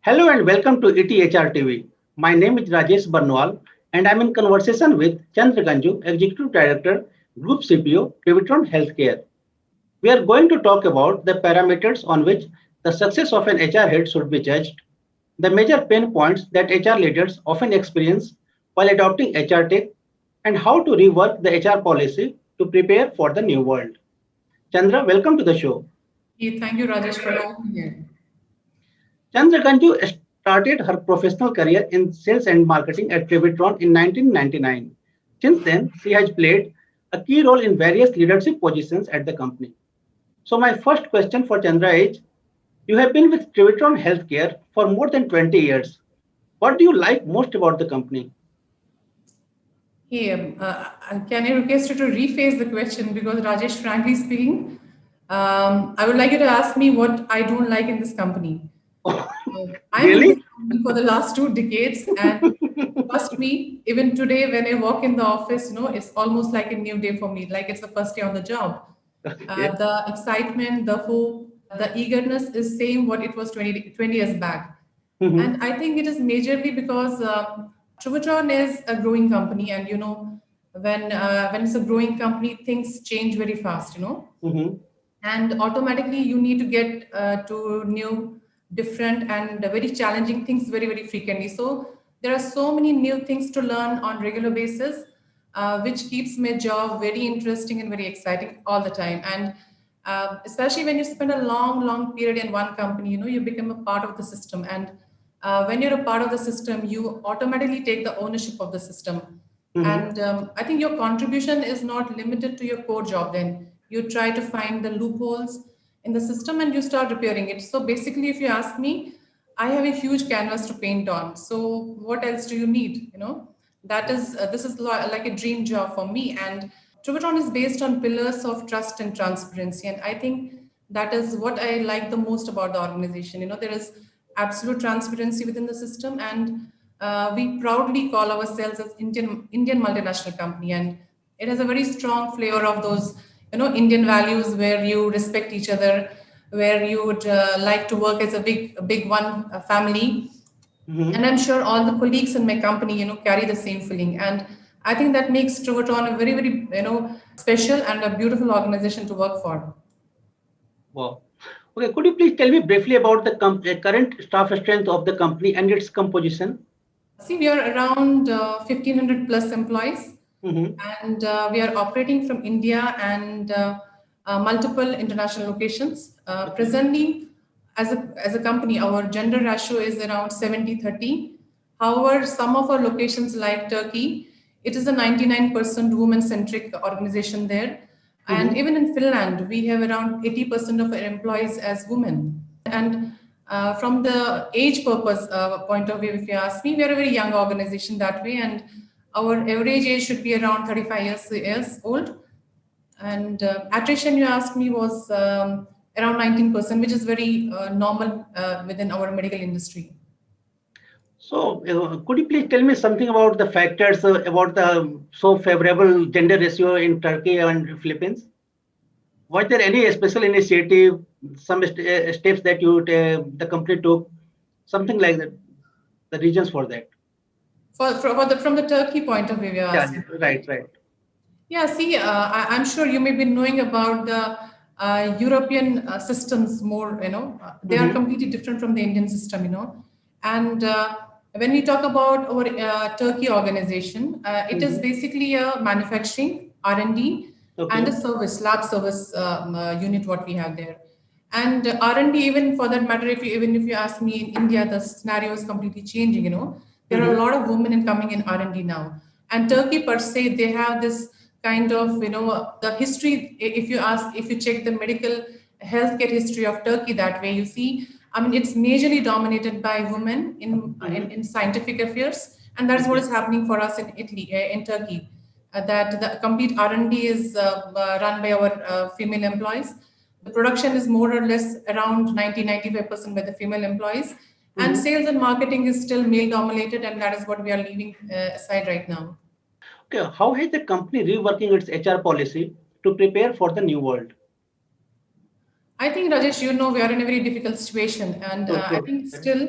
Hello and welcome to ETHR TV. My name is Rajesh Barnwal and I'm in conversation with Chandra Ganju, Executive Director, Group CPO, Trivitron Healthcare. We are going to talk about the parameters on which the success of an HR head should be judged, the major pain points that HR leaders often experience while adopting HR tech, and how to rework the HR policy to prepare for the new world. Chandra, welcome to the show. Thank you, Rajesh, for having me here. Chandra Ganju started her professional career in sales and marketing at Trivitron in 1999. Since then, she has played a key role in various leadership positions at the company. So my first question for Chandra is, you have been with Trivitron Healthcare for more than 20 years. What do you like most about the company? Can I request you to rephrase the question because Rajesh, frankly speaking, I would like you to ask me what I don't like in this company. I'm in this Really? company for the last 2 decades, and trust me, even today when I walk in the office, it's almost like a new day for me, like it's the first day on the job. Okay. The excitement, the hope, the eagerness is same what it was 20 years back. Mhm, And I think it is majorly because Truvitron is a growing company, and when it's a growing company, things change very fast. mhm, And automatically you need to get to new, different, and very challenging things very very frequently. So there are so many new things to learn on regular basis, which keeps my job very interesting and very exciting all the time. And especially when you spend a long period in one company, you become a part of the system. And when you're a part of the system, you automatically take the ownership of the system. mhm. And I think your contribution is not limited to your core job. Then you try to find the loopholes in the system and you start repairing it. So basically, if you ask me, I have a huge canvas to paint on. So what else do you need? That is this is like a dream job for me. And Truvitron is based on pillars of trust and transparency, and I think that is what I like the most about the organization. There is absolute transparency within the system, and we proudly call ourselves as Indian multinational company, and it has a very strong flavor of those Indian values where you respect each other, where you would like to work as a big one family. And Mhm. I'm sure all the colleagues in my company carry the same feeling. And I think that makes Trovaton a very very special and a beautiful organization to work for. Wow. Okay, could you please tell me briefly about the current staff strength of the company and its composition? See, we are around 1,500 plus employees, Mhm, and we are operating from India and multiple international locations. okay. Presently, as a company, our gender ratio is around 70/30. However, some of our locations like Turkey, it is a 99% women-centric organization there. And Mhm, even in Finland, we have around 80% of our employees as women. And from the age purpose point of view, if you ask me, we are a very young organization that way, and our average age should be around 35 years old. And attrition, you asked me, was around 19%, which is very normal within our medical industry. So, could you please tell me something about the factors about the so favorable gender ratio in Turkey and Philippines? Was there any special initiative, some steps that the company took, something like that, the reasons for that? From the Turkey point of view, you're Yeah, asking, right, right? right. Yeah, see, I'm sure you may be knowing about the European systems more, they are Mm-hmm, completely different from the Indian system, And when we talk about our Turkey organization, it is mm-hmm. basically a manufacturing, R&D, and a Okay. service, lab service unit what we have there. And R&D, even for that matter, even if you ask me, in India, the scenario is completely changing. There are a Mm-hmm. lot of women in coming in R&D now, and Turkey per se, they have this kind of the history. If you check the medical healthcare history of Turkey that way, you see, I mean, it's majorly dominated by women Mm-hmm. in scientific affairs, and that's what Okay. is happening for us in Italy, in Turkey. That the complete R&D is run by our female employees. The production is more or less around 90-95% by the female employees, and Mm-hmm. sales and marketing is still male dominated, and that is what we are leaving aside right now. Okay. How has the company reworking its HR policy to prepare for the new world? I think, Rajesh, we are in a very difficult situation, and True, I true. think still,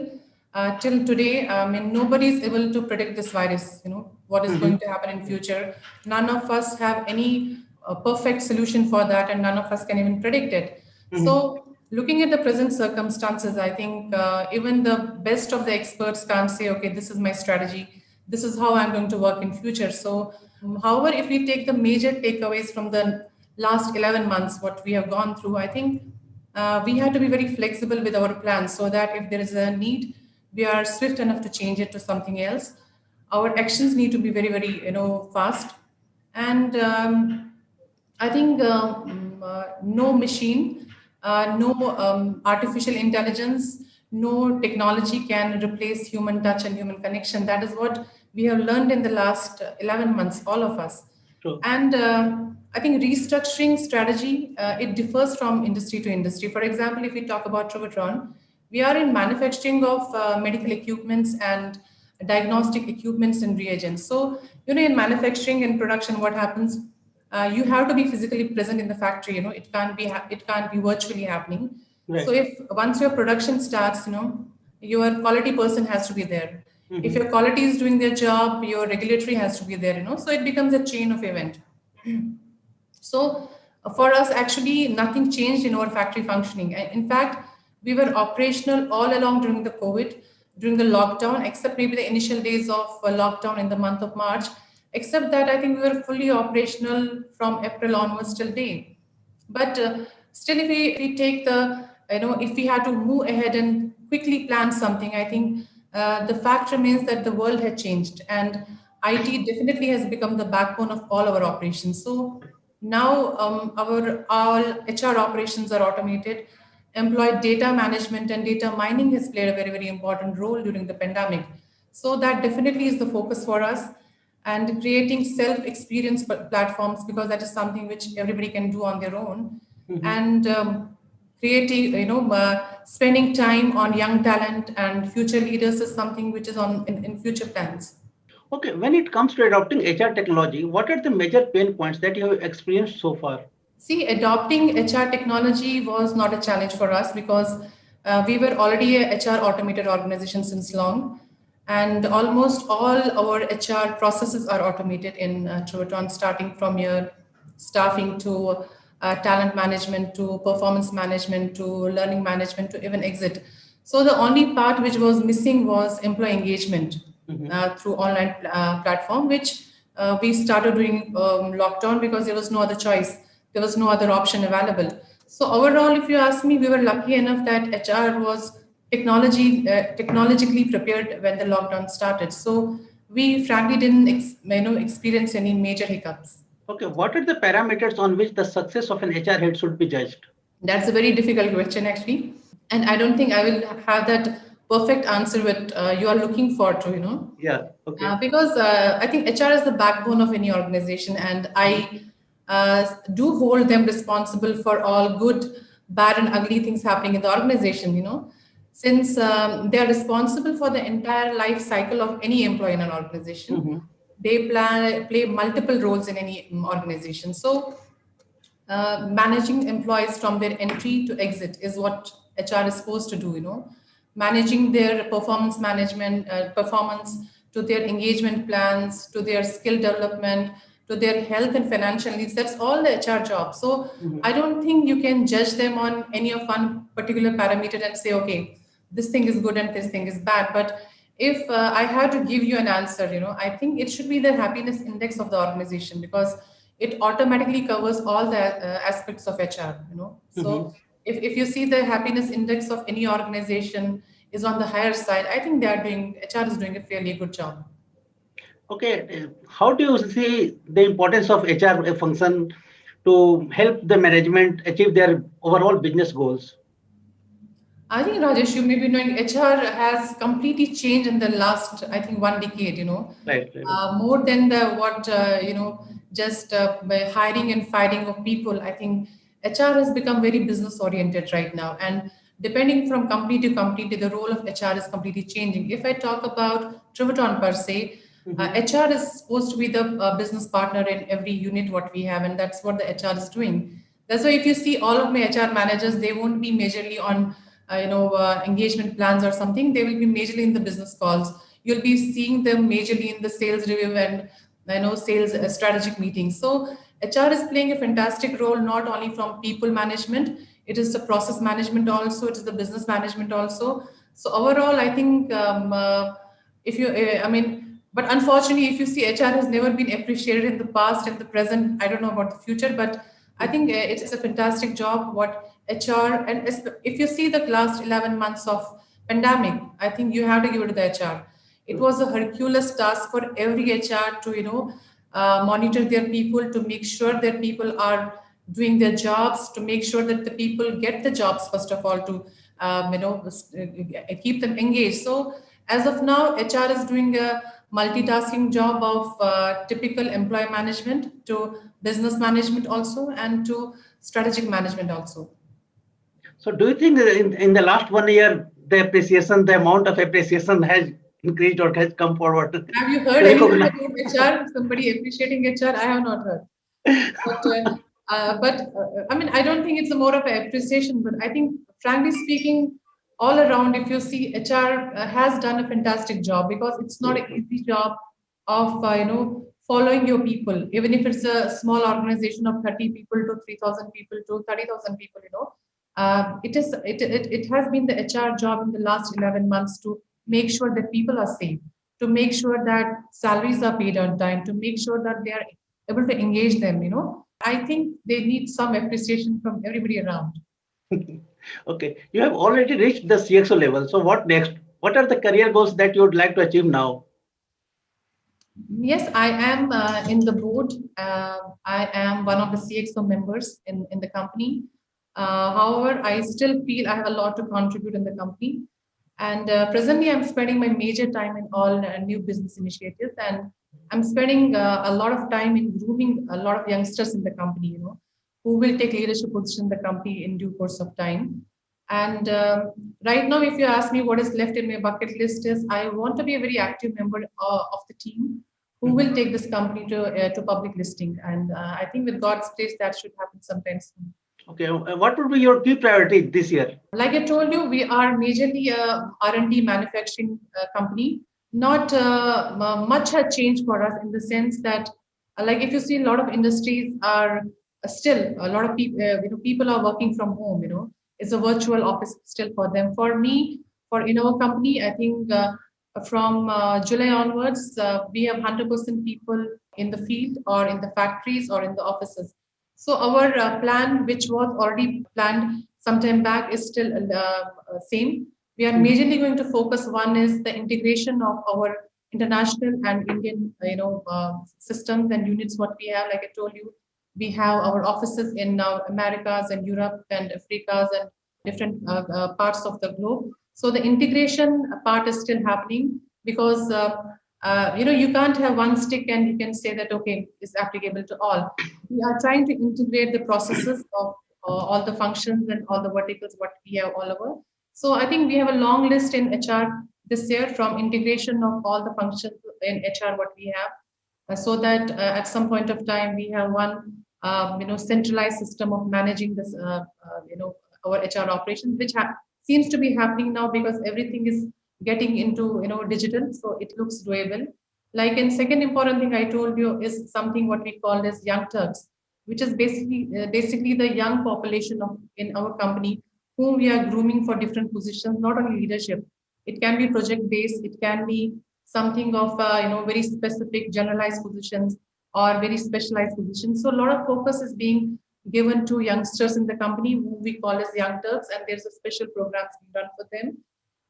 till today, I mean, nobody is able to predict this virus, what is Mhm. going to happen in future. None of us have any perfect solution for that, and none of us can even predict it. Mhm. So, looking at the present circumstances, I think even the best of the experts can't say, okay, this is my strategy, this is how I'm going to work in future. So, however, if we take the major takeaways from the last 11 months, what we have gone through, I think we have to be very flexible with our plans so that if there is a need, we are swift enough to change it to something else. Our actions need to be very, very, fast. And I think no machine, no artificial intelligence, no technology can replace human touch and human connection. That is what we have learned in the last 11 months, all of us. True. And I think restructuring strategy, it differs from industry to industry. For example, if we talk about Trivatron, we are in manufacturing of medical equipments and diagnostic equipments and reagents. So, in manufacturing and production, what happens? You have to be physically present in the factory. It can't be virtually happening. So Right. if once your production starts, your quality person has to be there. If Mhm. your quality is doing their job, your regulatory has to be there. So it becomes a chain of event. So for us, actually, nothing changed in our factory functioning. In fact, we were operational all along during the COVID, during the lockdown, except maybe the initial days of lockdown in the month of March. Except that I think we were fully operational from April onwards till date. But still, if we take the, if we had to move ahead and quickly plan something, I think the fact remains that the world had changed and IT definitely has become the backbone of all our operations. So now our all HR operations are automated. Employee data management and data mining has played a very, very important role during the pandemic. So that definitely is the focus for us and creating self-experience platforms because that is something which everybody can do on their own Mhm. and creating spending time on young talent and future leaders is something which is in future plans. Okay, when it comes to adopting HR technology, what are the major pain points that you have experienced so far? See, adopting HR technology was not a challenge for us because we were already a HR automated organization since long, and almost all our HR processes are automated in Trivaton, starting from your staffing to talent management to performance management to learning management to even exit. So the only part which was missing was employee engagement Mhm. through online platform, which we started doing lockdown because there was no other choice. There was no other option available. So overall, if you ask me, we were lucky enough that HR was technologically prepared when the lockdown started. So we frankly didn't experience any major hiccups. Okay, what are the parameters on which the success of an HR head should be judged? That's a very difficult question, actually. And I don't think I will have that perfect answer what you are looking for to, Yeah, okay. because I think HR is the backbone of any organization, and Mhm. I do hold them responsible for all good, bad, and ugly things happening in the organization. Since they are responsible for the entire life cycle of any employee in an organization, Mhm. they play multiple roles in any organization. So managing employees from their entry to exit is what HR is supposed to do, managing their performance management, performance to their engagement plans, to their skill development, to their health and financial needs. That's all the HR job. So I Mhm. don't think you can judge them on any of one particular parameter and say, okay, this thing is good and this thing is bad. But if I had to give you an answer, I think it should be the happiness index of the organization because it automatically covers all the aspects of HR. Mhm. So if you see the happiness index of any organization is on the higher side, I think HR is doing a fairly good job. Okay, how do you see the importance of HR function to help the management achieve their overall business goals? I think Rajesh, you may be knowing HR has completely changed in the last, I think, 1 decade. Right, right. More than the what just by hiring and firing of people. I think HR has become very business oriented right now, and depending from company to company, the role of HR is completely changing. If I talk about Trivaton per se, Mhm. HR is supposed to be the business partner in every unit what we have, and that's what the HR is doing. That's why if you see all of my HR managers, they won't be majorly on engagement plans or something, they will be majorly in the business calls. You'll be seeing them majorly in the sales review and sales strategic meetings. So HR is playing a fantastic role, not only from people management, it is the process management also, it is the business management also. So overall, I think if you, I mean, but unfortunately, if you see, HR has never been appreciated in the past and the present. I don't know about the future, but I think it's a fantastic job what HR, and if you see the last 11 months of pandemic, I think you have to give it to the HR. It was a Herculean task for every HR to monitor their people, to make sure that people are doing their jobs, to make sure that the people get the jobs first of all, to keep them engaged. So as of now, HR is doing a multitasking job of typical employee management to business management also and to strategic management also. So do you think that in the last 1 year, the appreciation, the amount of appreciation has increased or has come forward? Have you heard anything about HR? Somebody appreciating HR? I have not heard. But I mean, I don't think it's a more of an appreciation, but I think, frankly speaking, all around, if you see, HR has done a fantastic job, because it's not an easy job of following your people, even if it's a small organization of 30 people to 3,000 people to 30,000 people. It has been the HR job in the last 11 months to make sure that people are safe, to make sure that salaries are paid on time, to make sure that they are able to engage them. I think they need some appreciation from everybody around. Okay, you have already reached the CXO level. So what next? What are the career goals that you would like to achieve now? Yes, I am in the board. I am one of the CXO members in the company. However, I still feel I have a lot to contribute in the company. And presently, I'm spending my major time in all new business initiatives, and I'm spending a lot of time in grooming a lot of youngsters in the company, who will take leadership position in the company in due course of time. And right now, if you ask me what is left in my bucket list, is I want to be a very active member of the team who will take this company to public listing. And I think with God's grace, that should happen sometime soon. Okay, what would be your key priority this year? Like I told you, we are majorly a R&D manufacturing company. Not much has changed for us, in the sense that, like if you see, a lot of industries are still, a lot of people, people are working from home. It's a virtual office still for them. For me, in our company, I think from July onwards, we have 100% people in the field or in the factories or in the offices. So our plan, which was already planned sometime back, is still same. We are majorly going to focus. One is the integration of our international and Indian, systems and units. What we have, like I told you, we have our offices in Americas and Europe and Africas and different parts of the globe. So the integration part is still happening, because you can't have one stick and you can say that okay, it's applicable to all. We are trying to integrate the processes of all the functions and all the verticals what we have all over. So I think we have a long list in HR this year, from integration of all the functions in HR what we have, so that at some point of time we have one centralized system of managing this our HR operations, which seems to be happening now, because everything is getting into digital, so it looks doable. Like, and second important thing I told you is something what we call as young Turks, which is basically the young population of in our company, whom we are grooming for different positions, not only leadership. It can be project based, it can be something of very specific generalized positions or very specialized positions. So a lot of focus is being given to youngsters in the company, who we call as young Turks, and there's a special programs being run for them.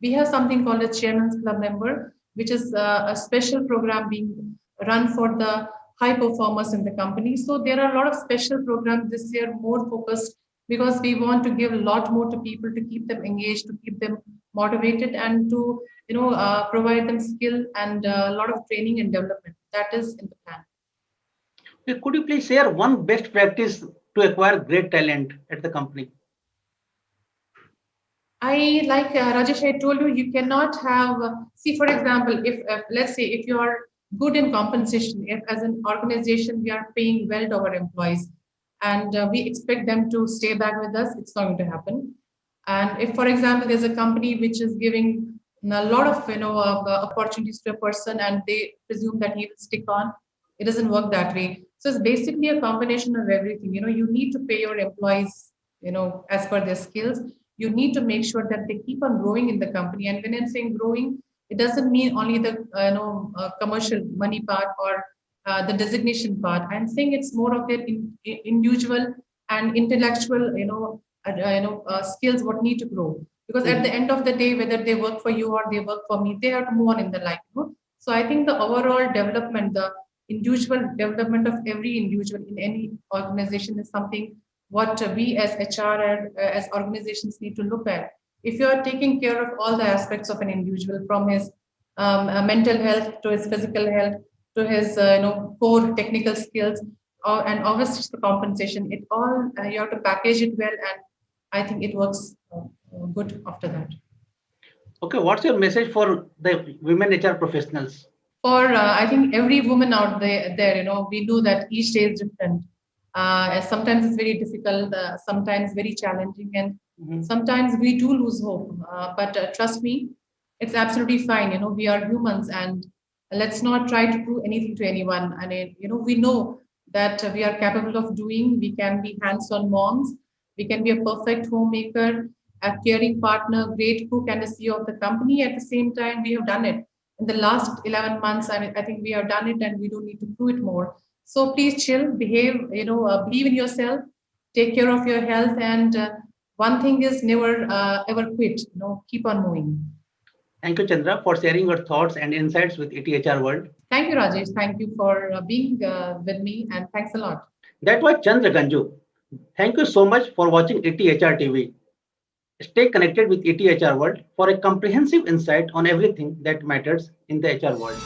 We have something called a Chairman's Club member, which is a special program being run for the high performers in the company. So there are a lot of special programs this year, more focused, because we want to give a lot more to people, to keep them engaged, to keep them motivated, and to provide them skill and a lot of training and development. That is in the plan. Could you please share one best practice to acquire great talent at the company? I like Rajesh, I told you, you cannot have, see, for example, if let's say if you are good in compensation, if as an organization we are paying well to our employees, and we expect them to stay back with us, it's not going to happen. And if, for example, there's a company which is giving a lot of opportunities to a person, and they presume that he will stick on, it doesn't work that way. So it's basically a combination of everything. You need to pay your employees, as per their skills. You need to make sure that they keep on growing in the company. And when I'm saying growing, it doesn't mean only the commercial money part or the designation part. I'm saying it's more of their individual and intellectual, skills what need to grow. Because at the end of the day, whether they work for you or they work for me, they have to move on in the life. So I think the overall development, the individual development of every individual in any organization is something what we as HR and as organizations need to look at. If you are taking care of all the aspects of an individual, from his mental health to his physical health to his core technical skills, and obviously the compensation, it all you have to package it well, and I think it works good after that. Okay, what's your message for the women HR professionals? For I think every woman out there, we know that each day is different. Sometimes it's very difficult, sometimes very challenging, and sometimes we do lose hope. But trust me, it's absolutely fine. We are humans, and let's not try to prove anything to anyone. And we know that we are capable of doing. We can be hands-on moms. We can be a perfect homemaker, a caring partner, great cook, and a CEO of the company. At the same time, we have done it in the last 11 months. I think we have done it, and we don't need to prove it more. So please chill, behave, believe in yourself, take care of your health. And one thing is never ever quit, keep on moving. Thank you, Chandra, for sharing your thoughts and insights with ETHR World. Thank you, Rajesh. Thank you for being with me, and thanks a lot. That was Chandra Ganju. Thank you so much for watching ETHR TV. Stay connected with ETHR World for a comprehensive insight on everything that matters in the HR world.